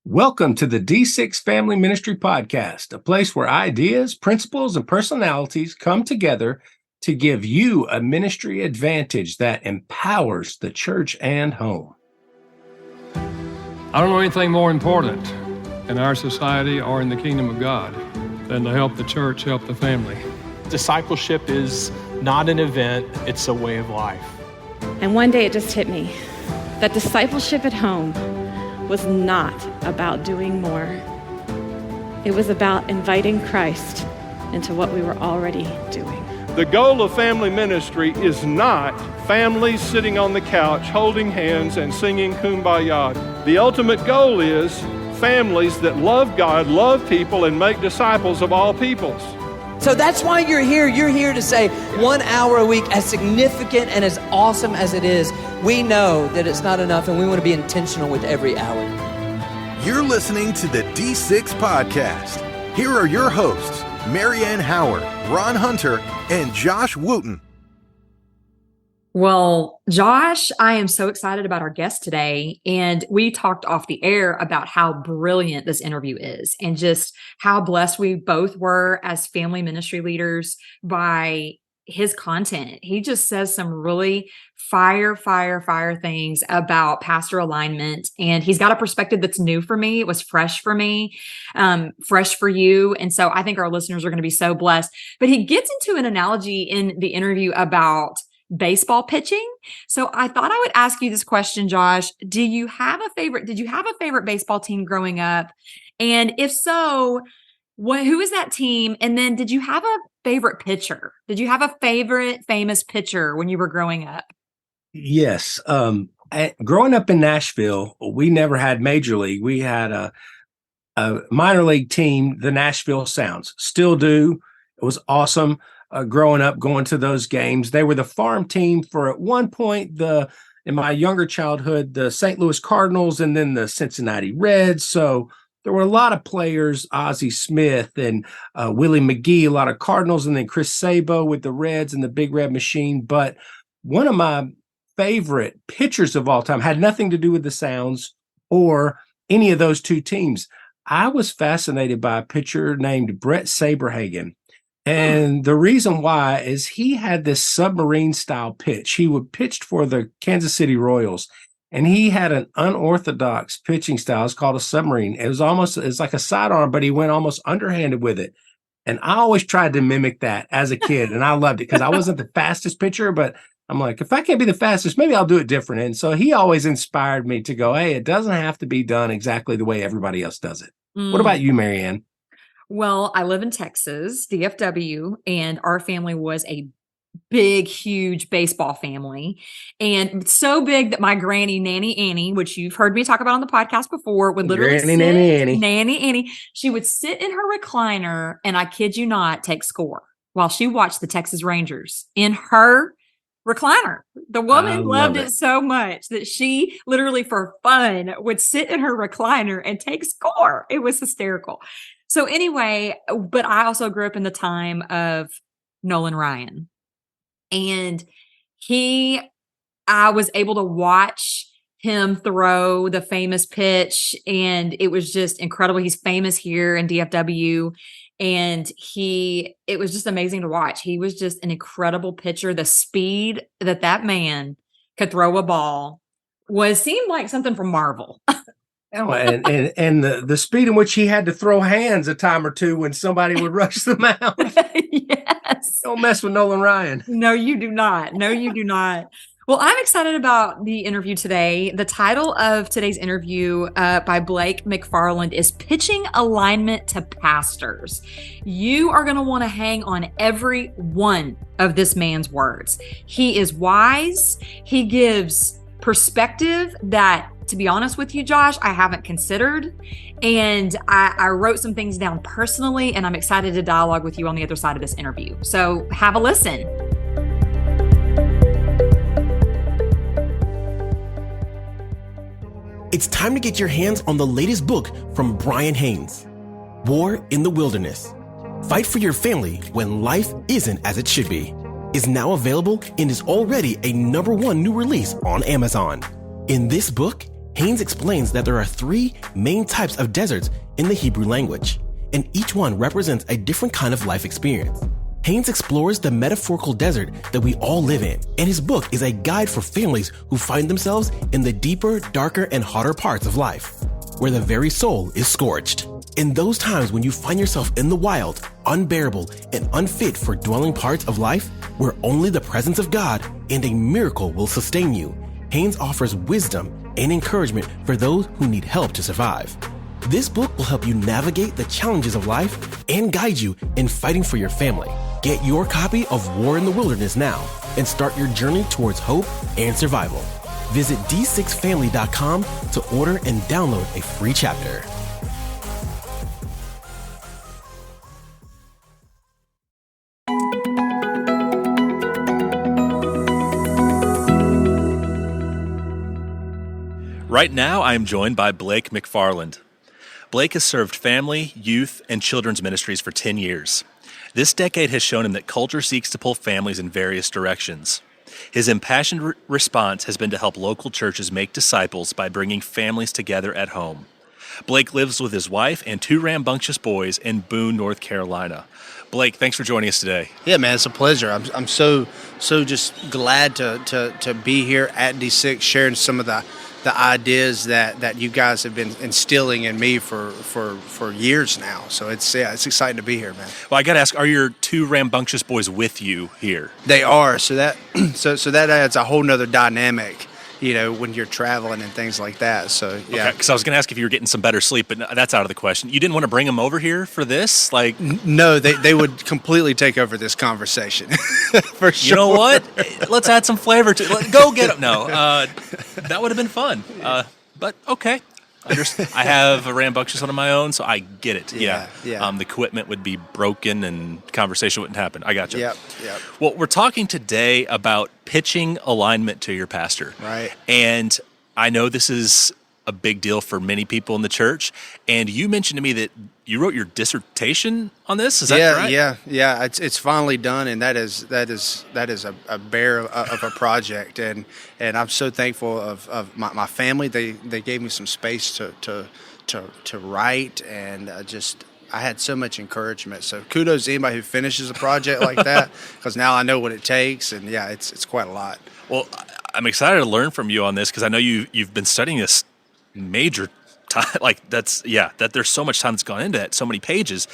Welcome to the D6 Family Ministry Podcast, a place where ideas, principles, and personalities come together to give you a ministry advantage that empowers the church and home. I don't know anything more important in our society or in the kingdom of God than to help the church, help the family. Discipleship is not an event, it's a way of life. And one day it just hit me that discipleship at home was not about doing more. It was about inviting Christ into what we were already doing. The goal of family ministry is not families sitting on the couch holding hands and singing Kumbaya. The ultimate goal is families that love God, love people, and make disciples of all peoples. So that's why you're here. You're here to say 1 hour a week, as significant and as awesome as it is, we know that it's not enough and we want to be intentional with every hour. You're listening to the D6 Podcast. Here are your hosts, Marianne Howard, Ron Hunter, and Josh Wooten. Well, Josh, I am so excited about our guest today. And we talked off the air about how brilliant this interview is and just how blessed we both were as family ministry leaders by his content. He just says some really fire things about pastor alignment. And he's got a perspective that's new for me. It was fresh for me, fresh for you. And so I think our listeners are going to be so blessed. But he gets into an analogy in the interview about baseball pitching. So I thought I would ask you this question, Josh. Did you have a favorite baseball team growing up? And if so, who is that team? And then did you have a favorite pitcher? Did you have a favorite famous pitcher when you were growing up? Yes. Growing up in Nashville, we never had Major League. We had a minor league team, the Nashville Sounds. Still do. It was awesome. Growing up, going to those games. They were the farm team for, at one point, in my younger childhood, the St. Louis Cardinals and then the Cincinnati Reds. So there were a lot of players, Ozzie Smith and Willie McGee, a lot of Cardinals, and then Chris Sabo with the Reds and the Big Red Machine. But one of my favorite pitchers of all time had nothing to do with the Sounds or any of those two teams. I was fascinated by a pitcher named Brett Saberhagen. And the reason why is he had this submarine style pitch. He would pitch for the Kansas City Royals, and he had an unorthodox pitching style. It's called a submarine. It's like a sidearm, but he went almost underhanded with it. And I always tried to mimic that as a kid, and I loved it because I wasn't the fastest pitcher, but I'm like, if I can't be the fastest, maybe I'll do it different. And so he always inspired me to go, hey, it doesn't have to be done exactly the way everybody else does it. What about you, Marianne? Well, I live in Texas, DFW, and our family was a big, huge baseball family. And so big that my granny, Nanny Annie, which you've heard me talk about on the podcast before, would literally Nanny Annie. She would sit in her recliner and, I kid you not, take score while she watched the Texas Rangers in her recliner. The woman loved it so much that she literally, for fun, would sit in her recliner and take score. It was hysterical. So anyway, but I also grew up in the time of Nolan Ryan. And I was able to watch him throw the famous pitch, and it was just incredible. He's famous here in DFW, and it was just amazing to watch. He was just an incredible pitcher. The speed that man could throw a ball seemed like something from Marvel. And the speed in which he had to throw hands a time or two when somebody would rush the mound. Yes. Don't mess with Nolan Ryan. No, you do not. Well, I'm excited about the interview today. The title of today's interview by Blake McFarland is Pitching Alignment to Pastors. You are going to want to hang on every one of this man's words. He is wise. He gives perspective that, to be honest with you, Josh, I haven't considered. And I wrote some things down personally, and I'm excited to dialogue with you on the other side of this interview. So have a listen. It's time to get your hands on the latest book from Brian Haynes, War in the Wilderness. Fight for your family when life isn't as it should be. Is now available and is already a #1 new release on Amazon. In this book, Haynes explains that there are 3 main types of deserts in the Hebrew language, and each one represents a different kind of life experience. Haynes explores the metaphorical desert that we all live in, and his book is a guide for families who find themselves in the deeper, darker, and hotter parts of life, where the very soul is scorched. In those times when you find yourself in the wild, unbearable, and unfit for dwelling parts of life, where only the presence of God and a miracle will sustain you, Haynes offers wisdom and encouragement for those who need help to survive. This book will help you navigate the challenges of life and guide you in fighting for your family. Get your copy of War in the Wilderness now and start your journey towards hope and survival. Visit d6family.com to order and download a free chapter. Right now, I am joined by Blake McFarland. Blake has served family, youth, and children's ministries for 10 years. This decade has shown him that culture seeks to pull families in various directions. His impassioned response has been to help local churches make disciples by bringing families together at home. Blake lives with his wife and 2 rambunctious boys in Boone, North Carolina. Blake, thanks for joining us today. Yeah, man, it's a pleasure. I'm so just glad to be here at D6, sharing some of the ideas that you guys have been instilling in me for years now. So it's exciting to be here, man. Well, I got to ask, are your 2 rambunctious boys with you here? They are. So that that adds a whole nother dynamic, when you're traveling and things like that. So yeah. Okay, because I was going to ask if you were getting some better sleep, but that's out of the question. You didn't want to bring them over here for this? No, they would completely take over this conversation. For sure. You know what? Let's add some flavor to it. Go get them. No, that would have been fun. But okay. I have a rambunctious one of my own, so I get it. Yeah. The equipment would be broken and conversation wouldn't happen. I got you. Yep. Well, we're talking today about pitching alignment to your pastor. Right. And I know this is a big deal for many people in the church. And you mentioned to me that you wrote your dissertation on this. Is that right? Yeah. It's finally done, and that is a bear of a project, and I'm so thankful of my family. They gave me some space to write, and I had so much encouragement. So kudos to anybody who finishes a project like that, because now I know what it takes, and yeah, it's quite a lot. Well, I'm excited to learn from you on this, because I know you've been studying this major time, that there's so much time that's gone into it, so many pages.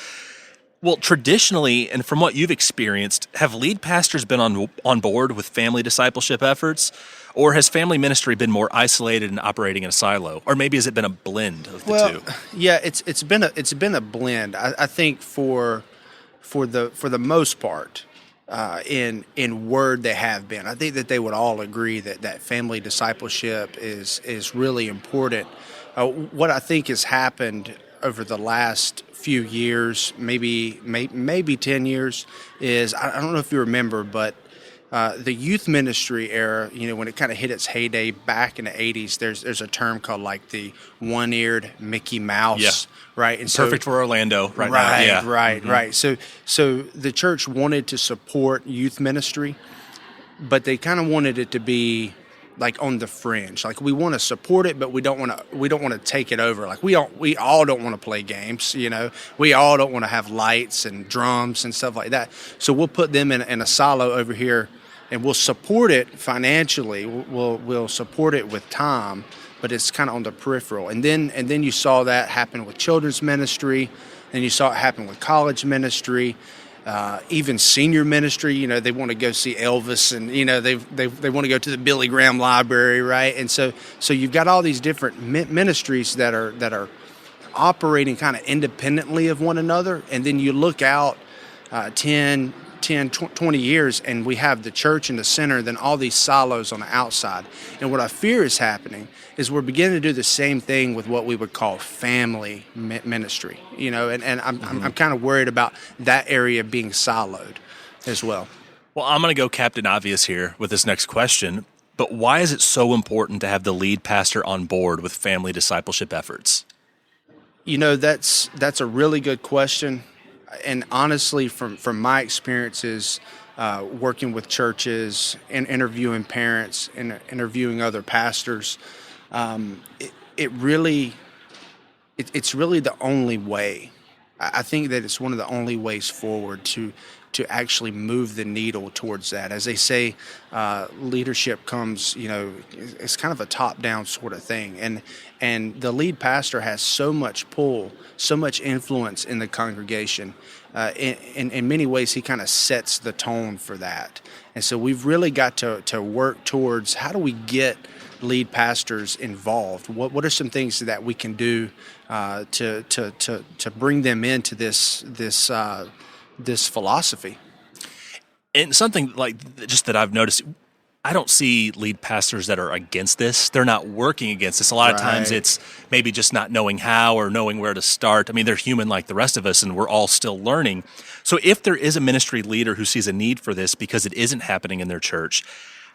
Well, traditionally, and from what you've experienced, have lead pastors been on board with family discipleship efforts, or has family ministry been more isolated and operating in a silo, or maybe has it been a blend of the two? Yeah, it's been a blend. I think for the most part, in word they have been. I think that they would all agree that family discipleship is really important. What I think has happened over the last few years, maybe 10 years, is I don't know if you remember, but the youth ministry era, when it kind of hit its heyday back in the 80s, there's a term called like the one-eared Mickey Mouse, right? And perfect for Orlando right now. Yeah. Right. So the church wanted to support youth ministry, but they kind of wanted it to be like on the fringe. Like, we want to support it, but we don't want to take it over. Like, we all don't want to play games, We all don't want to have lights and drums and stuff like that. So we'll put them in a silo over here, and we'll support it financially. We'll support it with time, but it's kind of on the peripheral. And then you saw that happen with children's ministry, and you saw it happen with college ministry. Even senior ministry, they want to go see Elvis, and they want to go to the Billy Graham Library, right? And so you've got all these different ministries that are operating kind of independently of one another, and then you look out 10, 20 years, and we have the church in the center, then all these silos on the outside. And what I fear is happening is we're beginning to do the same thing with what we would call family ministry, and I'm kind of worried about that area being siloed as well. Well, I'm going to go Captain Obvious here with this next question, but why is it so important to have the lead pastor on board with family discipleship efforts? That's a really good question. And honestly, from my experiences working with churches and interviewing parents and interviewing other pastors, it's really the only way. I think that it's one of the only ways forward to actually move the needle towards that. As they say, leadership comes, it's kind of a top-down sort of thing. And the lead pastor has so much pull, so much influence in the congregation. In many ways, he kind of sets the tone for that. And so we've really got to work towards how do we get lead pastors involved? What are some things that we can do to bring them into this philosophy? And something like just that I've noticed, I don't see lead pastors that are against this. They're not working against this. A lot of times it's maybe just not knowing how or knowing where to start. I mean, they're human like the rest of us, and we're all still learning. So if there is a ministry leader who sees a need for this because it isn't happening in their church,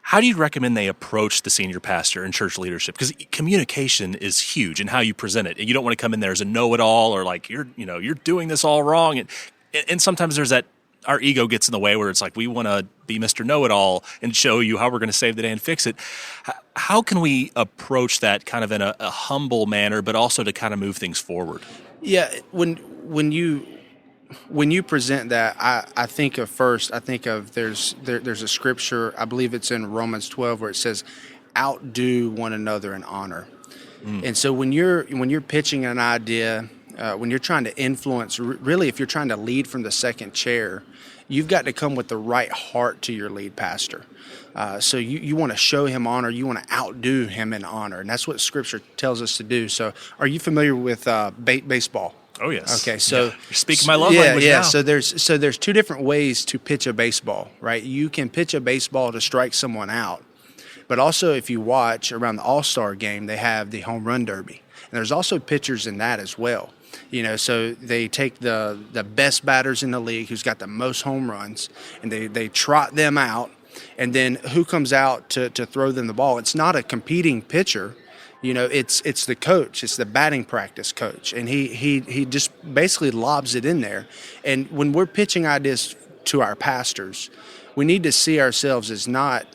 how do you recommend they approach the senior pastor and church leadership? Because communication is huge in how you present it. And you don't want to come in there as a know-it-all or like you're doing this all wrong. And sometimes there's that, our ego gets in the way where it's like we want to be Mr. Know-it-all and show you how we're going to save the day and fix it. How can we approach that kind of in a humble manner, but also to kind of move things forward? Yeah, when you present that, I think of there's a scripture, I believe it's in Romans 12, where it says, outdo one another in honor. And so when you're pitching an idea, when you're trying to influence, really if you're trying to lead from the second chair, you've got to come with the right heart to your lead pastor. So you want to show him honor, you want to outdo him in honor, and that's what scripture tells us to do. So are you familiar with baseball? Oh, yes. Okay, so you're speaking my love language now. So there's two different ways to pitch a baseball, right? You can pitch a baseball to strike someone out, but also if you watch around the All-Star game, they have the home run derby, and there's also pitchers in that as well. So they take the best batters in the league who's got the most home runs, and they trot them out, and then who comes out to throw them the ball? It's not a competing pitcher. It's the coach. It's the batting practice coach, and he just basically lobs it in there. And when we're pitching ideas to our pastors, we need to see ourselves as not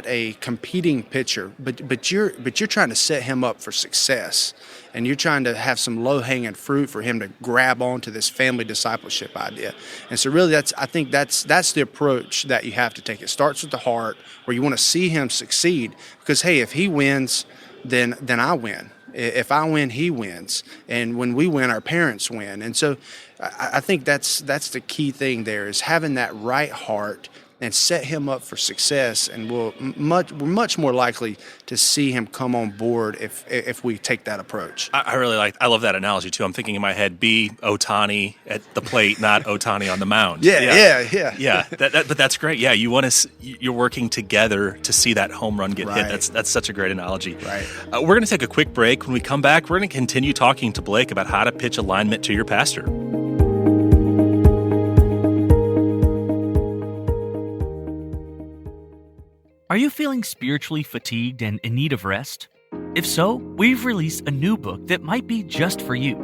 a competing pitcher, but you're trying to set him up for success, and you're trying to have some low-hanging fruit for him to grab onto this family discipleship idea. And so really I think that's the approach that you have to take. It starts with the heart, where you want to see him succeed, because hey, if he wins, then I win. If I win, he wins. And when we win, our parents win. And so I think that's the key thing there, is having that right heart and set him up for success, and we're much more likely to see him come on board if we take that approach. I love that analogy too. I'm thinking in my head, be Ohtani at the plate, not Ohtani on the mound. Yeah. But that's great. Yeah, you're working together to see that home run get hit. That's such a great analogy. Right. We're going to take a quick break. When we come back, we're going to continue talking to Blake about how to pitch alignment to your pastor. Are you feeling spiritually fatigued and in need of rest? If so, we've released a new book that might be just for you,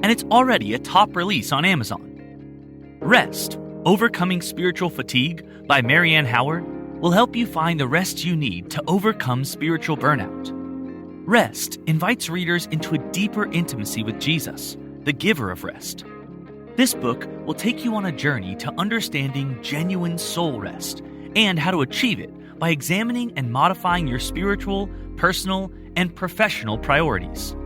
and it's already a top release on Amazon. Rest, Overcoming Spiritual Fatigue by Marianne Howard will help you find the rest you need to overcome spiritual burnout. Rest invites readers into a deeper intimacy with Jesus, the giver of rest. This book will take you on a journey to understanding genuine soul rest and how to achieve it by examining and modifying your spiritual, personal, and professional priorities.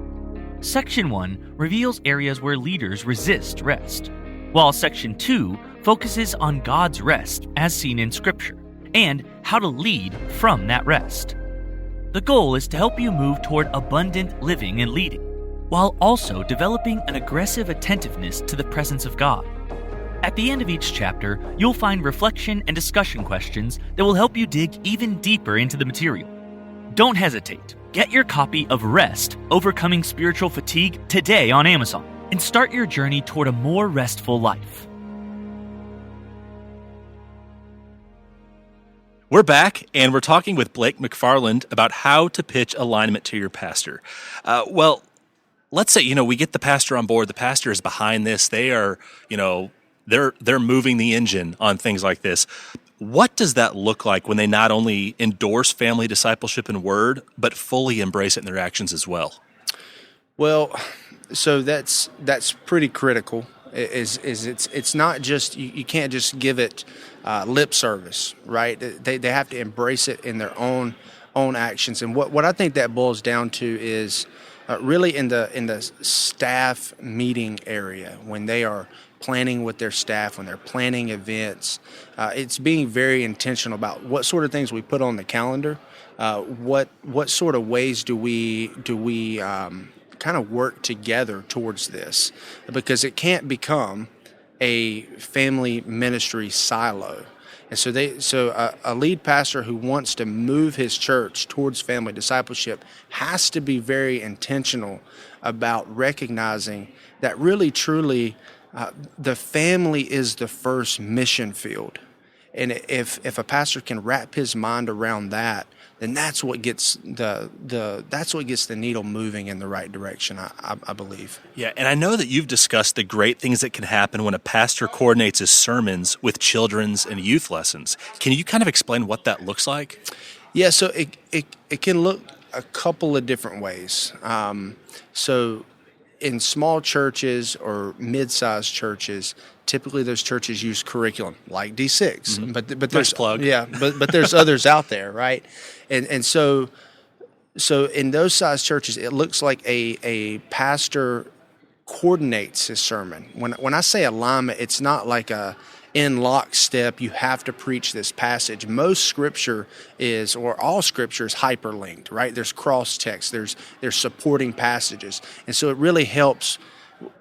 Section 1 reveals areas where leaders resist rest, while Section 2 focuses on God's rest as seen in Scripture and how to lead from that rest. The goal is to help you move toward abundant living and leading, while also developing an aggressive attentiveness to the presence of God. At the end of each chapter, you'll find reflection and discussion questions that will help you dig even deeper into the material. Don't hesitate. Get your copy of Rest, Overcoming Spiritual Fatigue today on Amazon and start your journey toward a more restful life. We're back, and we're talking with Blake McFarland about how to pitch alignment to your pastor. Let's say, we get the pastor on board. The pastor is behind this. They are, They're moving the engine on things like this. What does that look like when they not only endorse family discipleship in word, but fully embrace it in their actions as well? Well, so that's pretty critical. It's not just you can't just give it lip service, right? They have to embrace it in their own actions. And what I think that boils down to is really in the staff meeting area, when they are planning with their staff, when they're planning events, it's being very intentional about what sort of things we put on the calendar, what sort of ways do we kind of work together towards this, because it can't become a family ministry silo. And so a lead pastor who wants to move his church towards family discipleship has to be very intentional about recognizing that really, truly, the family is the first mission field. And if a pastor can wrap his mind around that, then that's what gets the needle moving in the right direction, I believe. Yeah, and I know that you've discussed the great things that can happen when a pastor coordinates his sermons with children's and youth lessons. Can you kind of explain what that looks like? Yeah, so it can look a couple of different ways. So in small churches or mid-sized churches, typically those churches use curriculum like D6, Mm-hmm. but there's nice plug. Yeah, but there's others out there, right? And so in those size churches, it looks like a pastor coordinates his sermon. When I say alignment, it's not like in lockstep, you have to preach this passage. Most scripture or all scripture is hyperlinked, right? There's cross text, there's supporting passages. And so it really helps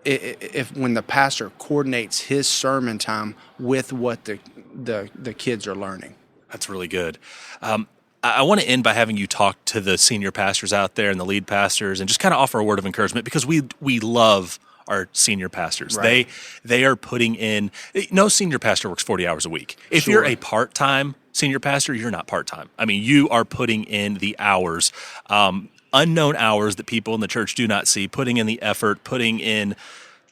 if when the pastor coordinates his sermon time with what the kids are learning. That's really good. I want to end by having you talk to the senior pastors out there and the lead pastors and just kind of offer a word of encouragement, because we love our senior pastors. Right. They are putting in, no senior pastor works 40 hours a week. If Sure. you're a part-time senior pastor, you're not part-time. I mean, you are putting in the hours, unknown hours that people in the church do not see, putting in the effort, putting in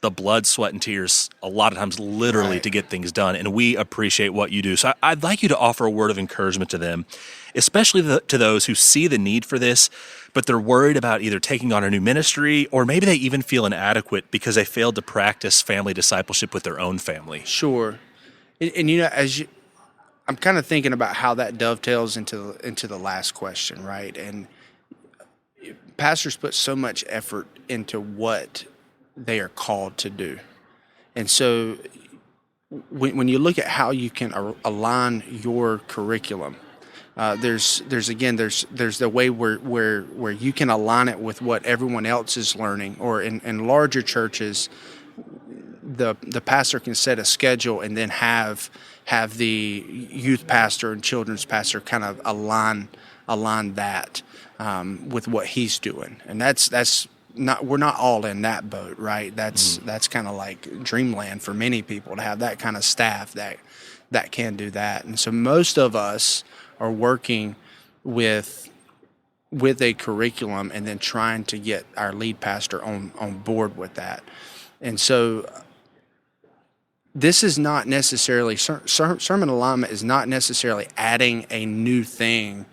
the blood, sweat, and tears, a lot of times literally Right. to get things done. And we appreciate what you do. So I'd like you to offer a word of encouragement to them, especially to those who see the need for this, but they're worried about either taking on a new ministry, or maybe they even feel inadequate because they failed to practice family discipleship with their own family. Sure. And I'm kind of thinking about how that dovetails into the last question, right? And pastors put so much effort into what they are called to do. And so when you look at how you can align your curriculum, there's the way where you can align it with what everyone else is learning, or in larger churches, the pastor can set a schedule and then have the youth pastor and children's pastor kind of align that with what he's doing. And that's not, we're not all in that boat, right? That's kind of like dreamland for many people to have that kind of staff that can do that. And so most of us are working with a curriculum and then trying to get our lead pastor on board with that. And so this is not necessarily, sermon alignment is not necessarily adding a new thing,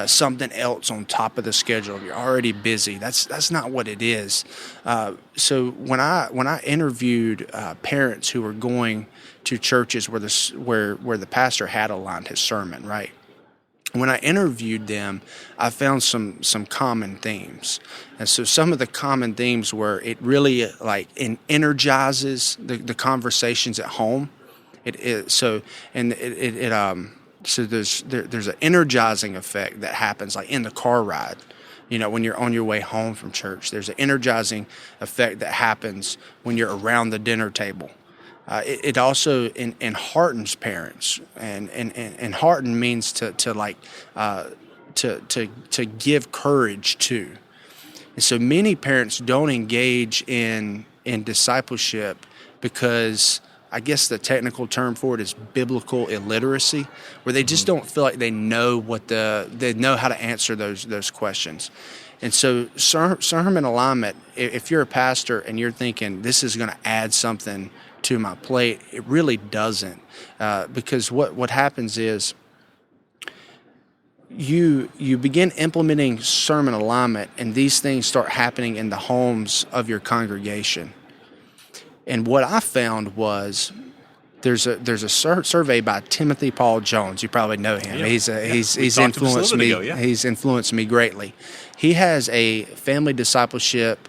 something else on top of the schedule. You're already busy. That's not what it is. So when I interviewed parents who were going to churches where the pastor had aligned his sermon, right? When I interviewed them, I found some common themes. And so some of the common themes were it really energizes the conversations at home. So there's an energizing effect that happens like in the car ride. You know, when you're on your way home from church, there's an energizing effect that happens when you're around the dinner table. It also enheartens parents, and hearten means to give courage to. And so many parents don't engage in discipleship because I guess the technical term for it is biblical illiteracy, where they just don't feel like they know how to answer those questions. And so sermon alignment, if you're a pastor and you're thinking this is going to add something to my plate, it really doesn't. Because what happens is you begin implementing sermon alignment, and these things start happening in the homes of your congregation. And what I found was there's a survey by Timothy Paul Jones. You probably know him. Yeah. He's influenced me. He's influenced me greatly. He has a family discipleship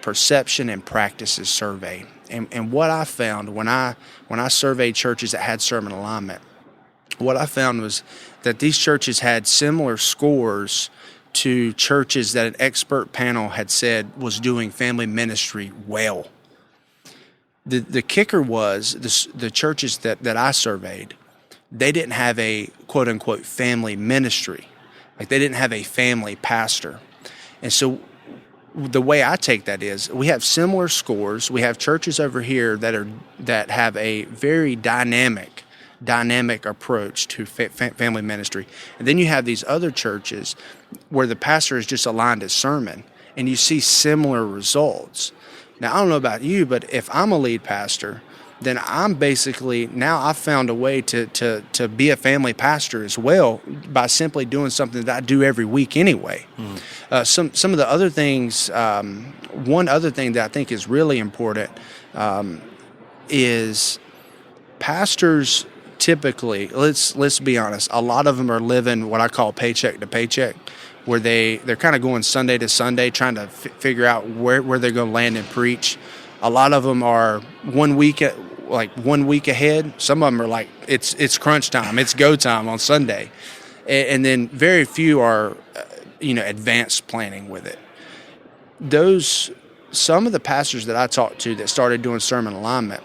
perception and practices survey. And what I found when I surveyed churches that had sermon alignment, what I found was that these churches had similar scores to churches that an expert panel had said was doing family ministry well. The kicker was the churches that I surveyed, they didn't have a quote-unquote family ministry. Like, they didn't have a family pastor. And so the way I take that is we have similar scores. We have churches over here that have a very dynamic approach to family ministry. And then you have these other churches where the pastor is just aligned to sermon, and you see similar results. Now, I don't know about you, but if I'm a lead pastor, then I'm basically, now I've found a way to be a family pastor as well by simply doing something that I do every week anyway. Some of the other things, one other thing that I think is really important is pastors typically, let's be honest, a lot of them are living what I call paycheck to paycheck, where they're kind of going Sunday to Sunday trying to figure out where they're going to land and preach. A lot of them are 1 week ahead. Some of them are like, it's crunch time, it's go time on Sunday. And then very few are, advanced planning with it. Some of the pastors that I talked to that started doing sermon alignment,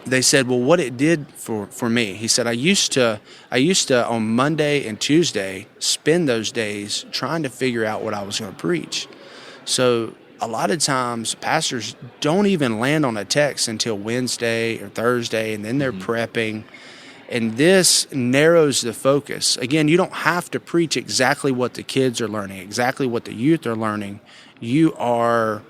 they said, well, what it did for me, he said, I used to on Monday and Tuesday spend those days trying to figure out what I was going to preach. So a lot of times pastors don't even land on a text until Wednesday or Thursday, and then they're prepping. And this narrows the focus. Again, you don't have to preach exactly what the kids are learning, exactly what the youth are learning. You are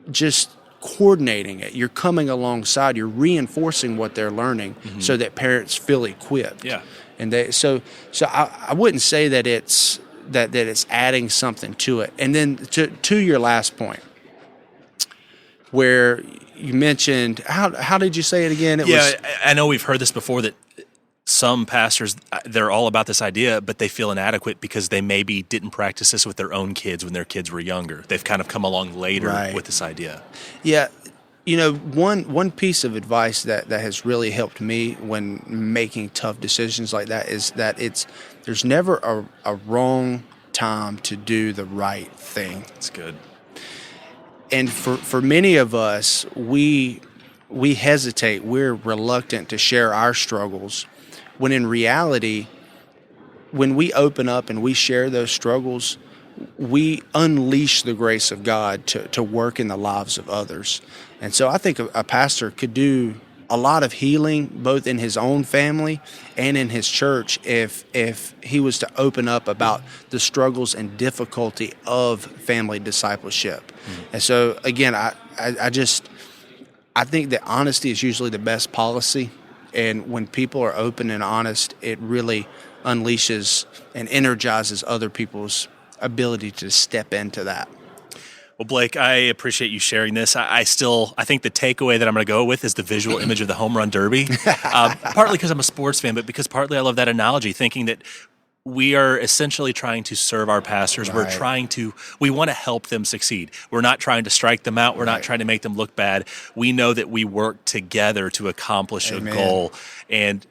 just coordinating it. You're coming alongside. You're reinforcing what they're learning so that parents feel equipped. Yeah. And so I wouldn't say that it's that it's adding something to it. And then to your last point, where you mentioned, how did you say it again? I know we've heard this before, that some pastors, they're all about this idea, but they feel inadequate because they maybe didn't practice this with their own kids when their kids were younger. They've kind of come along later with this idea. Yeah. One piece of advice that has really helped me when making tough decisions like that is that there's never a wrong time to do the right thing. That's good. And for many of us, we hesitate, we're reluctant to share our struggles, when in reality, when we open up and we share those struggles, we unleash the grace of God to work in the lives of others. And so I think a pastor could do a lot of healing both in his own family and in his church if he was to open up about the struggles and difficulty of family discipleship. And so again, I think that honesty is usually the best policy, and when people are open and honest, it really unleashes and energizes other people's ability to step into that. Well, Blake, I appreciate you sharing this. I think the takeaway that I'm going to go with is the visual image of the home run derby, partly because I'm a sports fan, but because partly I love that analogy, thinking that we are essentially trying to serve our pastors. Right. We want to help them succeed. We're not trying to strike them out. We're not trying to make them look bad. We know that we work together to accomplish a goal and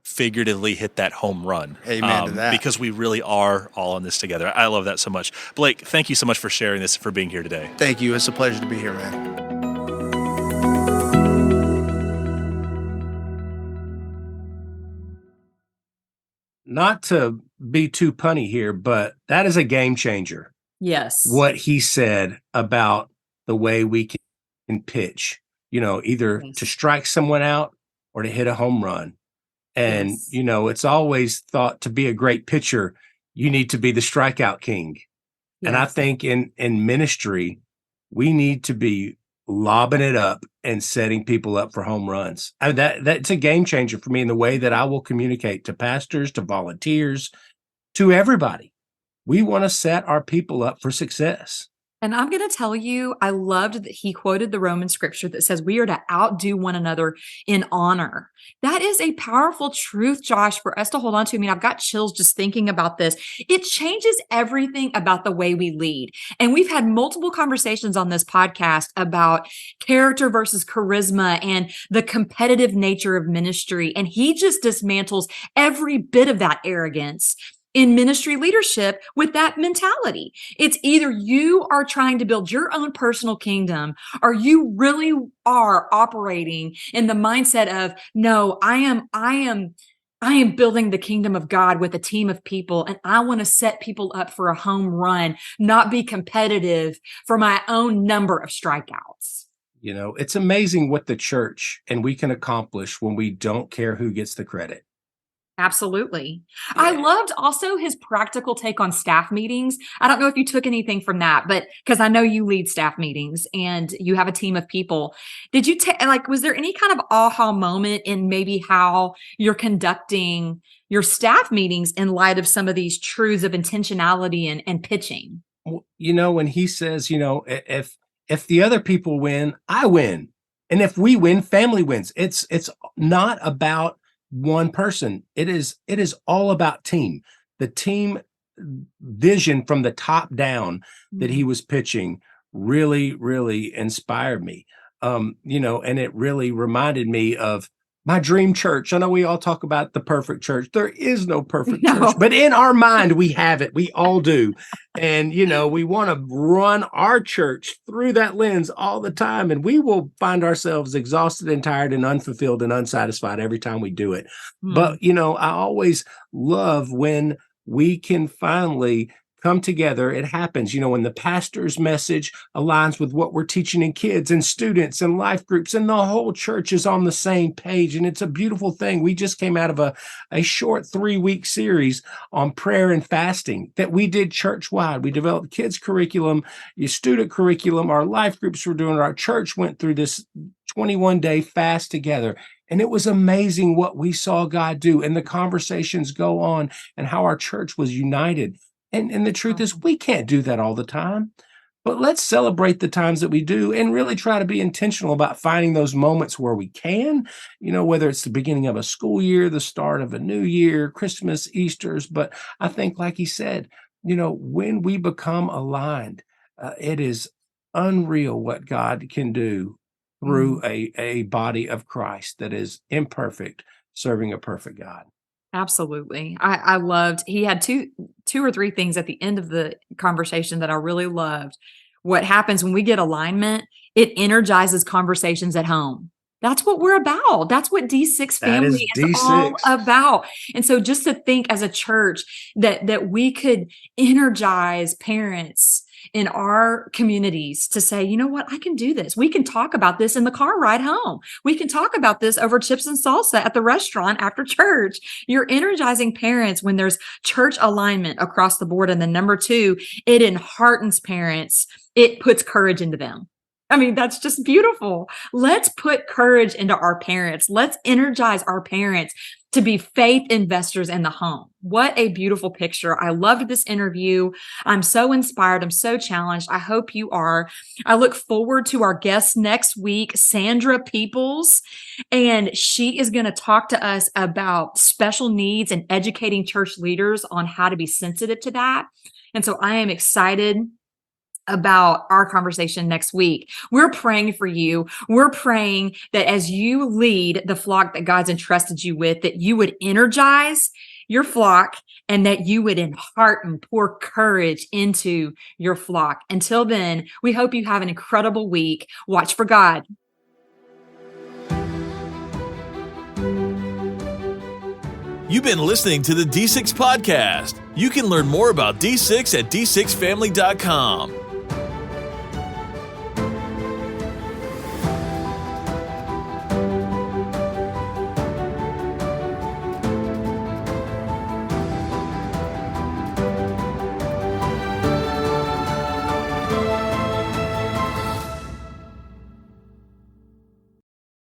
figuratively hit that home run. Amen to that. Because we really are all in this together. I love that so much. Blake, thank you so much for sharing this and for being here today. Thank you. It's a pleasure to be here, man. Not to be too punny here, but that is a game changer. Yes. What he said about the way we can pitch, either to strike someone out or to hit a home run. And, it's always thought to be a great pitcher, you need to be the strikeout king. Yes. And I think in ministry, we need to be lobbing it up and setting people up for home runs. I mean, that's a game changer for me in the way that I will communicate to pastors, to volunteers, to everybody. We want to set our people up for success. And I'm going to tell you, I loved that he quoted the Roman scripture that says we are to outdo one another in honor. That is a powerful truth, Josh, for us to hold on to. I mean, I've got chills just thinking about this. It changes everything about the way we lead. And we've had multiple conversations on this podcast about character versus charisma and the competitive nature of ministry. And he just dismantles every bit of that arrogance in ministry leadership with that mentality. It's either you are trying to build your own personal kingdom, or you really are operating in the mindset of, no, I am building the kingdom of God with a team of people, and I want to set people up for a home run, not be competitive for my own number of strikeouts. You know, it's amazing what the church and we can accomplish when we don't care who gets the credit. Absolutely. I loved also his practical take on staff meetings. I don't know if you took anything from that, but because I know you lead staff meetings and you have a team of people. Did you take, was there any kind of aha moment in maybe how you're conducting your staff meetings in light of some of these truths of intentionality and pitching? Well, you know, when he says, you know, if the other people win, I win. And if we win, family wins. It's not about one person. It is all about team. The team vision from the top down that he was pitching really, really inspired me. You know, and it really reminded me of my dream church. I know we all talk about the perfect church. There is no perfect church, but in our mind, we have it. We all do. And, you know, we want to run our church through that lens all the time. And we will find ourselves exhausted and tired and unfulfilled and unsatisfied every time we do it. But, you know, I always love when we can finally come together. It happens, you know, when the pastor's message aligns with what we're teaching in kids and students and life groups, and the whole church is on the same page. And it's a beautiful thing. We just came out of a short 3-week series on prayer and fasting that we did church-wide. We developed kids curriculum, your student curriculum, our life groups were doing, our church went through this 21-day fast together. And it was amazing what we saw God do, and the conversations go on and how our church was united. And the truth is, we can't do that all the time, but let's celebrate the times that we do and really try to be intentional about finding those moments where we can, you know, whether it's the beginning of a school year, the start of a new year, Christmas, Easter's. But I think, like he said, you know, when we become aligned, it is unreal what God can do through a body of Christ that is imperfect, serving a perfect God. Absolutely. I loved, he had two or three things at the end of the conversation that I really loved. What happens when we get alignment, it energizes conversations at home. That's what we're about. That's what D6 family is all about. And so just to think as a church that we could energize parents in our communities to say, you know what, I can do this. We can talk about this in the car ride home. We can talk about this over chips and salsa at the restaurant after church. You're energizing parents when there's church alignment across the board. And then number 2, it enheartens parents. It puts courage into them. I mean, that's just beautiful. Let's put courage into our parents. Let's energize our parents to be faith investors in the home. What a beautiful picture. I loved this interview. I'm so inspired. I'm so challenged. I hope you are. I look forward to our guest next week, Sandra Peoples, and she is going to talk to us about special needs and educating church leaders on how to be sensitive to that. And so I am excited about our conversation next week. We're praying for you. We're praying that as you lead the flock that God's entrusted you with, that you would energize your flock and that you would enhearten, pour courage into your flock. Until then, we hope you have an incredible week. Watch for God. You've been listening to the D6 Podcast. You can learn more about D6 at d6family.com.